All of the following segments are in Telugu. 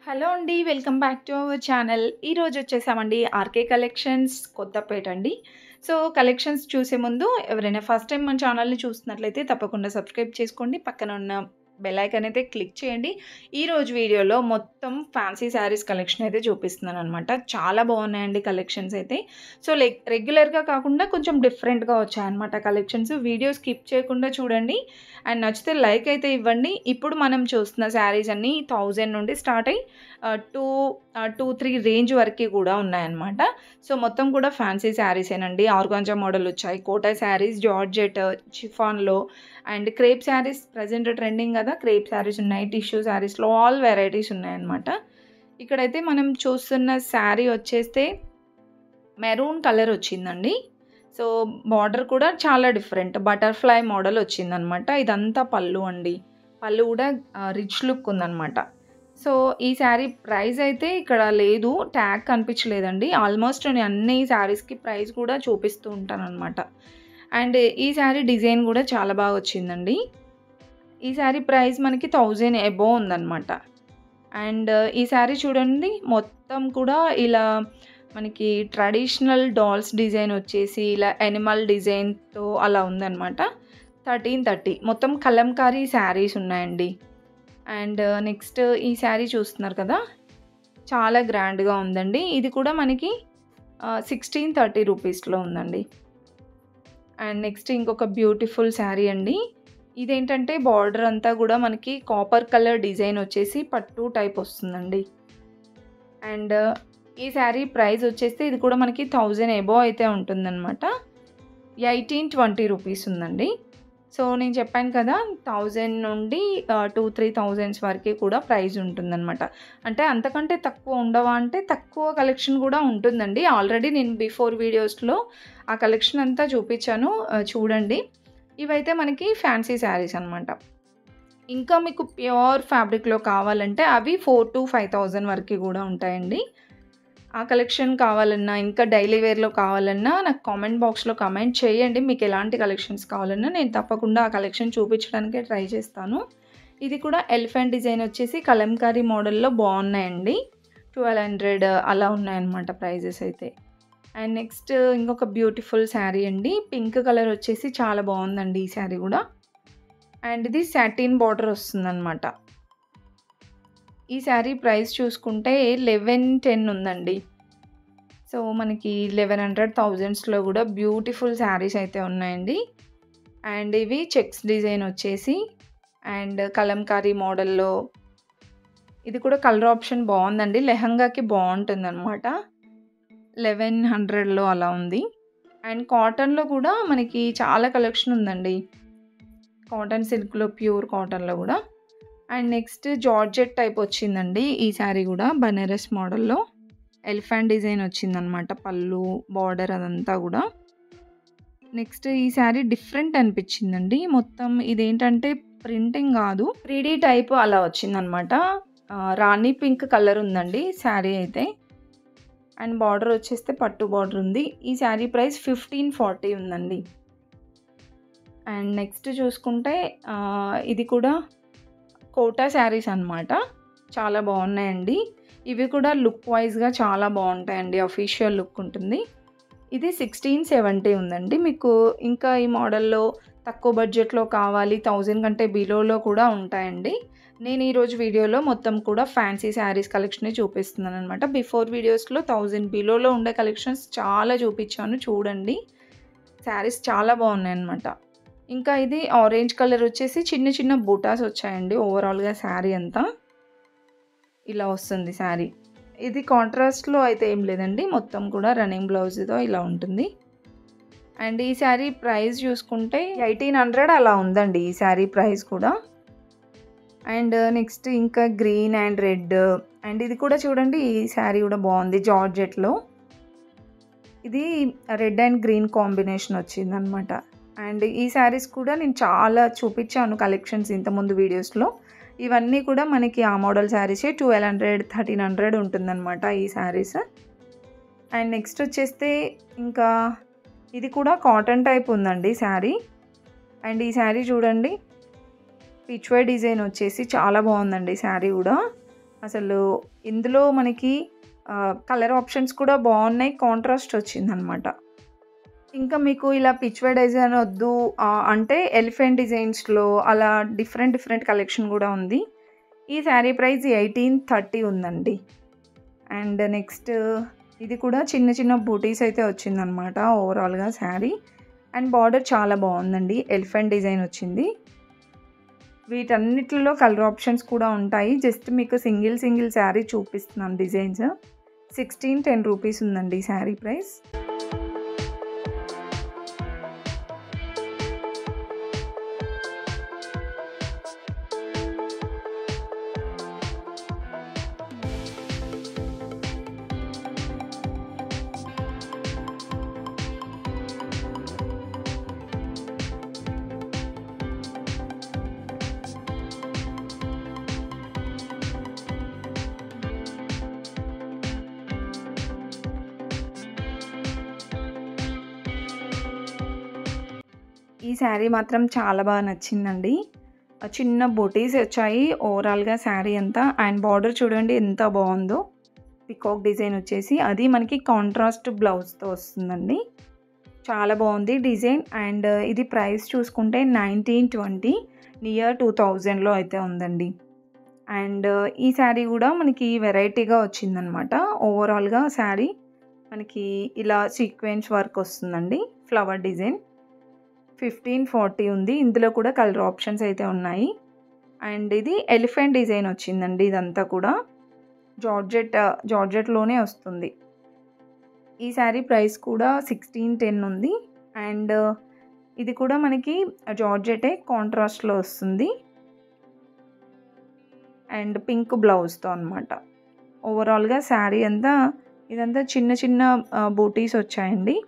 హలో అండి. Welcome back to our channel. ఈరోజు వచ్చేసామండి ఆర్కే కలెక్షన్స్ కొత్తపేట అండి. సో, కలెక్షన్స్ చూసే ముందు ఎవరైనా ఫస్ట్ టైం మన ఛానల్‌ని చూస్తున్నట్లయితే తప్పకుండా సబ్స్క్రైబ్ చేసుకోండి. పక్కన ఉన్న బెల్ ఐకాన్ అయితే క్లిక్ చేయండి. ఈరోజు వీడియోలో మొత్తం ఫ్యాన్సీ శారీస్ కలెక్షన్ అయితే చూపిస్తున్నాననమాట. చాలా బాగున్నాయండి కలెక్షన్స్ అయితే. సో, రెగ్యులర్‌గా కాకుండా కొంచెం డిఫరెంట్‌గా వచ్చాయన్నమాట కలెక్షన్స్. వీడియో స్కిప్ చేయకుండా చూడండి. అండ్ నచ్చితే లైక్ అయితే ఇవ్వండి. ఇప్పుడు మనం చూస్తున్న శారీస్ అన్నీ 1000 నుండి స్టార్ట్ అయ్యి 2-3 రేంజ్ వరకు కూడా ఉన్నాయన్నమాట. సో, మొత్తం కూడా ఫ్యాన్సీ శారీసేనండి. ఆర్గాంజా మోడల్ వచ్చాయి. కోటా శారీస్, జార్జెట్, చిఫాన్‌లో and crepe sarees present trending కదా! క్రేప్ శారీస్ ఉన్నాయి. టిష్యూ శారీస్‌లో ఆల్ వెరైటీస్ ఉన్నాయన్నమాట. ఇక్కడైతే మనం చూస్తున్న శారీ వచ్చేస్తే మెరూన్ కలర్ వచ్చిందండి. సో, బార్డర్ కూడా చాలా డిఫరెంట్ బటర్‌ఫ్లై మోడల్ వచ్చిందనమాట. ఇదంతా పళ్ళు అండి. పళ్ళు కూడా రిచ్ లుక్ ఉందనమాట. సో, ఈ శారీ ప్రైస్ అయితే ఇక్కడ లేదు. ట్యాగ్ కనిపించలేదండి. ఆల్మోస్ట్ నేను అన్ని శారీస్‌కి ప్రైస్ కూడా చూపిస్తూ ఉంటాననమాట. అండ్ ఈ శారీ డిజైన్ కూడా చాలా బాగా వచ్చిందండి. ఈ శారీ ప్రైస్ మనకి 1000 అబోవ్ ఉందనమాట. అండ్ ఈ శారీ చూడండి మొత్తం కూడా ఇలా మనకి ట్రెడిషనల్ డాల్స్ డిజైన్ వచ్చేసి ఇలా యానిమల్ డిజైన్‌తో అలా ఉందనమాట. 1330 మొత్తం కలంకారీ శారీస్ ఉన్నాయండి. అండ్ నెక్స్ట్ ఈ శారీ చూస్తున్నారు కదా! చాలా గ్రాండ్‌గా ఉందండి. ఇది కూడా మనకి 1630 రూపీస్‌లో ఉందండి. అండ్ నెక్స్ట్ ఇంకొక బ్యూటిఫుల్ శారీ అండి. ఇదేంటంటే బార్డర్ అంతా కూడా మనకి కాపర్ కలర్ డిజైన్ వచ్చేసి పట్టు టైప్ వస్తుందండి. అండ్ ఈ శారీ ప్రైస్ వచ్చేస్తే ఇది కూడా మనకి 1000 అబోవ్ అయితే ఉంటుందన్నమాట. 1820 రూపీస్ ఉందండి. సో, నేను చెప్పాను కదా 1000 నుండి 2-3 వరకే కూడా ప్రైస్ ఉంటుందన్నమాట. అంటే అంతకంటే తక్కువ ఉండవా అంటే తక్కువ కలెక్షన్ కూడా ఉంటుందండి. ఆల్రెడీ నేను బిఫోర్ వీడియోస్‌లో ఆ కలెక్షన్ అంతా చూపించాను. చూడండి. ఇవైతే మనకి ఫ్యాన్సీ శారీస్ అనమాట. ఇంకా మీకు ప్యూర్ ఫ్యాబ్రిక్‌లో కావాలంటే అవి 4000-5000 వరకు కూడా ఉంటాయండి. ఆ కలెక్షన్ కావాలన్నా, ఇంకా డైలీ వేర్‌లో కావాలన్నా నాకు కామెంట్ బాక్స్‌లో కామెంట్ చేయండి. మీకు ఎలాంటి కలెక్షన్స్ కావాలన్నా నేను తప్పకుండా ఆ కలెక్షన్ చూపించడానికే ట్రై చేస్తాను. ఇది కూడా ఎలిఫెంట్ డిజైన్ వచ్చేసి కలంకారీ మోడల్‌లో బాగున్నాయండి. 1200 అలా ఉన్నాయన్నమాట ప్రైజెస్ అయితే. అండ్ నెక్స్ట్ ఇంకొక బ్యూటిఫుల్ శారీ అండి. పింక్ కలర్ వచ్చేసి చాలా బాగుందండి ఈ శారీ కూడా. అండ్ ఇది సాటిన్ బార్డర్ వస్తుందన్నమాట. ఈ శారీ ప్రైస్ చూసుకుంటే 1110 ఉందండి. సో, మనకి 1100, 1000స్‌లో కూడా బ్యూటిఫుల్ శారీస్ అయితే ఉన్నాయండి. అండ్ ఇవి చెక్స్ డిజైన్ వచ్చేసి అండ్ కలంకారీ మోడల్‌లో ఇది కూడా కలర్ ఆప్షన్ బాగుందండి. లెహంగాకి బాగుంటుందన్నమాట. 1100లో అలా ఉంది. అండ్ కాటన్‌లో కూడా మనకి చాలా కలెక్షన్ ఉందండి. కాటన్ సిల్క్‌లో ప్యూర్ కాటన్‌లో కూడా. అండ్ నెక్స్ట్ జార్జెట్ టైప్ వచ్చిందండి ఈ శారీ కూడా బనారస్ మోడల్‌లో. ఎలిఫెంట్ డిజైన్ వచ్చిందనమాట. పళ్ళు, బార్డర్ అదంతా కూడా. నెక్స్ట్ ఈ శారీ డిఫరెంట్ అనిపించిందండి. మొత్తం ఇదేంటంటే ప్రింటింగ్ కాదు 3D టైప్ అలా వచ్చిందనమాట. రాణి పింక్ కలర్ ఉందండి శారీ అయితే. అండ్ బార్డర్ వచ్చేస్తే పట్టు బార్డర్ ఉంది. ఈ శారీ ప్రైస్ 1540 ఉందండి. అండ్ నెక్స్ట్ చూసుకుంటే ఇది కూడా కోటా శారీస్ అనమాట. చాలా బాగున్నాయండి. ఇవి కూడా లుక్ వైజ్‌గా చాలా బాగుంటాయండి. అఫీషియల్ లుక్ ఉంటుంది. ఇది 1670 ఉందండి. మీకు ఇంకా ఈ మోడల్‌లో తక్కువ బడ్జెట్‌లో కావాలి 1000 కంటే బిలోలో కూడా ఉంటాయండి. నేను ఈరోజు వీడియోలో మొత్తం కూడా ఫ్యాన్సీ శారీస్ కలెక్షనే చూపిస్తున్నాను అనమాట. బిఫోర్ వీడియోస్‌లో 1000 బిలోలో ఉండే కలెక్షన్స్ చాలా చూపించాను చూడండి. శారీస్ చాలా బాగున్నాయన్నమాట. ఇంకా ఇది ఆరెంజ్ కలర్ వచ్చేసి చిన్న చిన్న బూటాస్ వచ్చాయండి. ఓవరాల్‌గా శారీ అంతా ఇలా వస్తుంది శారీ. ఇది కాంట్రాస్ట్‌లో అయితే ఏం లేదండి. మొత్తం కూడా రన్నింగ్ బ్లౌజ్‌తో ఇలా ఉంటుంది. అండ్ ఈ శారీ ప్రైస్ చూసుకుంటే 1800 అలా ఉందండి ఈ శారీ ప్రైస్ కూడా. అండ్ నెక్స్ట్ ఇంకా గ్రీన్ అండ్ రెడ్ అండ్ ఇది కూడా చూడండి ఈ శారీ కూడా బాగుంది జార్జెట్‌లో. ఇది రెడ్ అండ్ గ్రీన్ కాంబినేషన్ వచ్చిందనమాట. అండ్ ఈ శారీస్ కూడా నేను చాలా చూపించాను కలెక్షన్స్ ఇంతకుముందు వీడియోస్‌లో. ఇవన్నీ కూడా మనకి ఆ మోడల్ శారీసే 1200, 1300 ఉంటుందన్నమాట ఈ శారీస్. అండ్ నెక్స్ట్ వచ్చేస్తే ఇంకా ఇది కూడా కాటన్ టైప్ ఉందండి శారీ. అండ్ ఈ శారీ చూడండి పిచ్ వై డిజైన్ వచ్చేసి చాలా బాగుందండి శారీ కూడా. అసలు ఇందులో మనకి కలర్ ఆప్షన్స్ కూడా బాగున్నాయి, కాంట్రాస్ట్ వచ్చిందనమాట. ఇంకా మీకు ఇలా పిచ్వే డిజైన్ వద్దు అంటే ఎలిఫెంట్ డిజైన్స్లో అలా డిఫరెంట్ డిఫరెంట్ కలెక్షన్ కూడా ఉంది. ఈ శారీ ప్రైస్ 1830 ఉందండి. అండ్ నెక్స్ట్ ఇది కూడా చిన్న చిన్న బూటీస్ అయితే వచ్చిందనమాట ఓవరాల్గా శారీ. అండ్ బార్డర్ చాలా బాగుందండి, ఎలిఫెంట్ డిజైన్ వచ్చింది. వీటన్నిటిలో కలర్ ఆప్షన్స్ కూడా ఉంటాయి. జస్ట్ మీకు సింగిల్ శారీ చూపిస్తున్నాను డిజైన్స్. 1610 రూపీస్ ఉందండి శారీ ప్రైస్. ఈ శారీ మాత్రం చాలా బాగా నచ్చిందండి. చిన్న బొటీస్ వచ్చాయి ఓవరాల్గా శారీ అంతా. అండ్ బార్డర్ చూడండి ఎంత బాగుందో, పికాక్ డిజైన్ వచ్చేసి అది మనకి కాంట్రాస్ట్ బ్లౌజ్తో వస్తుందండి. చాలా బాగుంది డిజైన్. అండ్ ఇది ప్రైస్ చూసుకుంటే 1920, నియర్ 2000లో అయితే ఉందండి. అండ్ ఈ శారీ కూడా మనకి వెరైటీగా వచ్చిందనమాట. ఓవరాల్గా శారీ మనకి ఇలా సీక్వెన్స్ వర్క్ వస్తుందండి, ఫ్లవర్ డిజైన్. 1540 ఉంది. ఇందులో కూడా కలర్ ఆప్షన్స్ అయితే ఉన్నాయి. అండ్ ఇది ఎలిఫెంట్ డిజైన్ వచ్చిందండి. ఇదంతా కూడా జార్జెట్లోనే వస్తుంది. ఈ శారీ ప్రైస్ కూడా 1610 ఉంది. అండ్ ఇది కూడా మనకి జార్జెటే కాంట్రాస్ట్లో వస్తుంది. అండ్ పింక్ బ్లౌజ్తో అనమాట. ఓవరాల్గా శారీ అంతా ఇదంతా చిన్న చిన్న బూటీస్ వచ్చాయండి.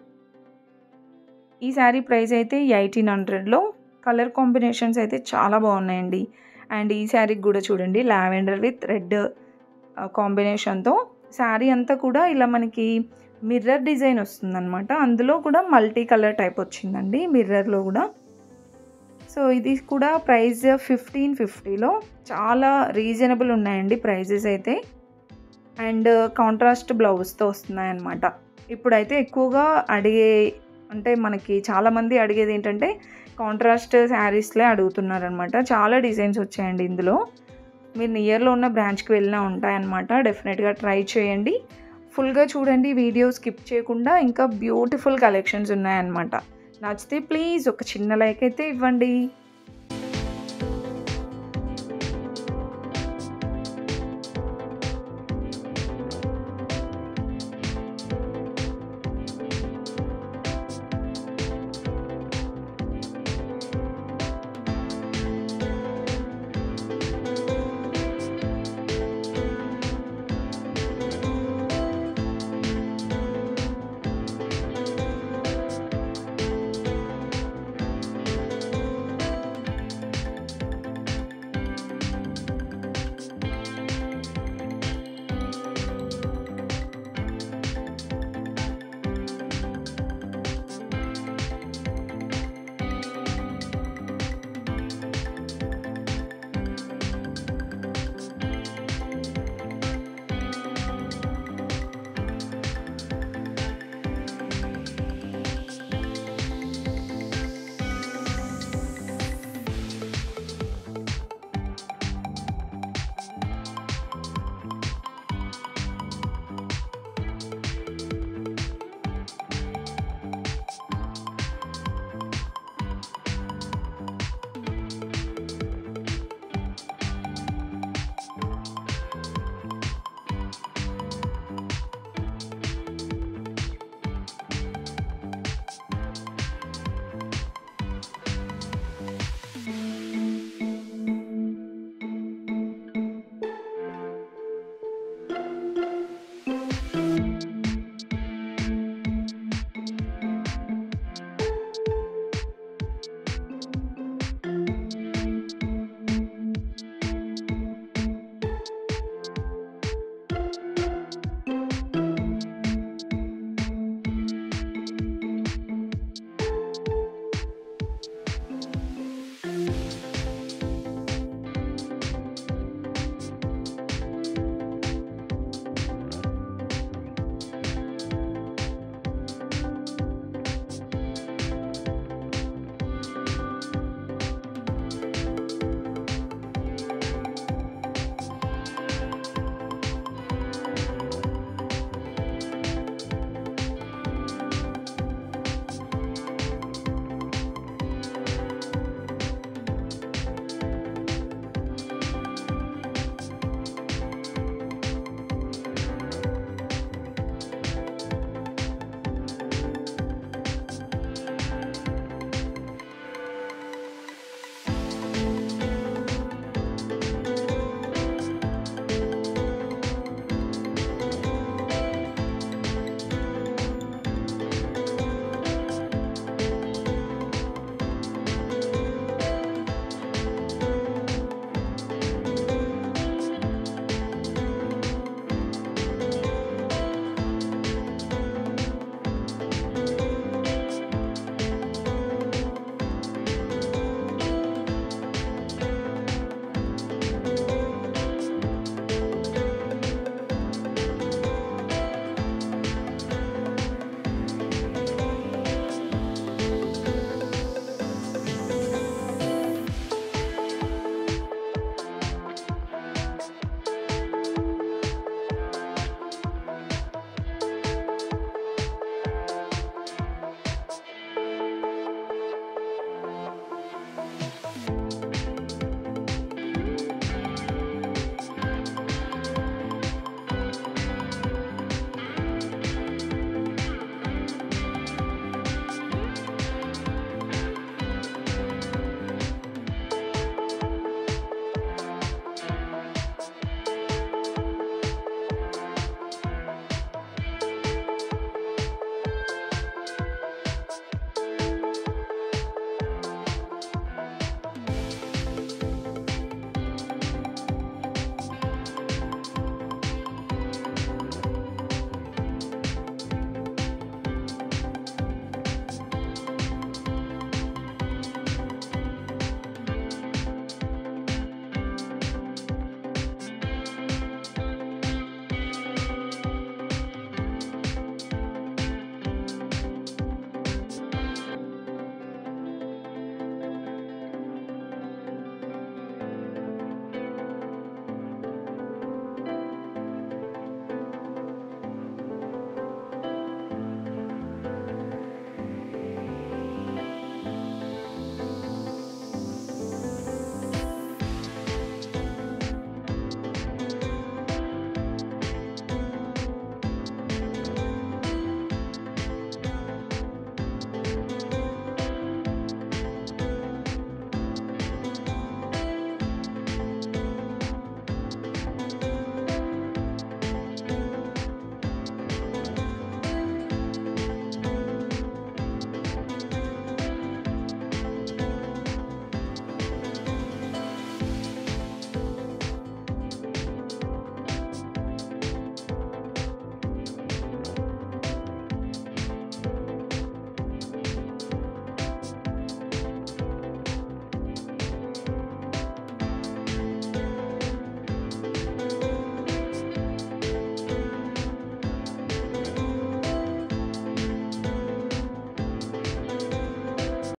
ఈ శారీ ప్రైస్ అయితే 1800లో. కలర్ కాంబినేషన్స్ అయితే చాలా బాగున్నాయండి. అండ్ ఈ శారీకి కూడా చూడండి, లావెండర్ విత్ రెడ్ కాంబినేషన్తో శారీ అంతా కూడా ఇలా మనకి మిర్రర్ డిజైన్ వస్తుందన్నమాట. అందులో కూడా మల్టీ కలర్ టైప్ వచ్చిందండి మిర్రర్లో కూడా. సో ఇది కూడా ప్రైస్ 1550లో. చాలా రీజనబుల్ ఉన్నాయండి ప్రైజెస్ అయితే. అండ్ కాంట్రాస్ట్ బ్లౌజ్తో వస్తున్నాయి అన్నమాట. ఇప్పుడైతే ఎక్కువగా అంటే మనకి చాలామంది అడిగేది ఏంటంటే కాంట్రాస్ట్ శారీస్లే అడుగుతున్నారనమాట. చాలా డిజైన్స్ వచ్చాయండి ఇందులో. మీరు నియర్లో ఉన్న బ్రాంచ్కి వెళ్ళినా ఉంటాయన్నమాట. డెఫినెట్గా ట్రై చేయండి, ఫుల్గా చూడండి, వీడియో స్కిప్ చేయకుండా. ఇంకా బ్యూటిఫుల్ కలెక్షన్స్ ఉన్నాయన్నమాట. నచ్చితే ప్లీజ్ ఒక చిన్న లైక్ అయితే ఇవ్వండి.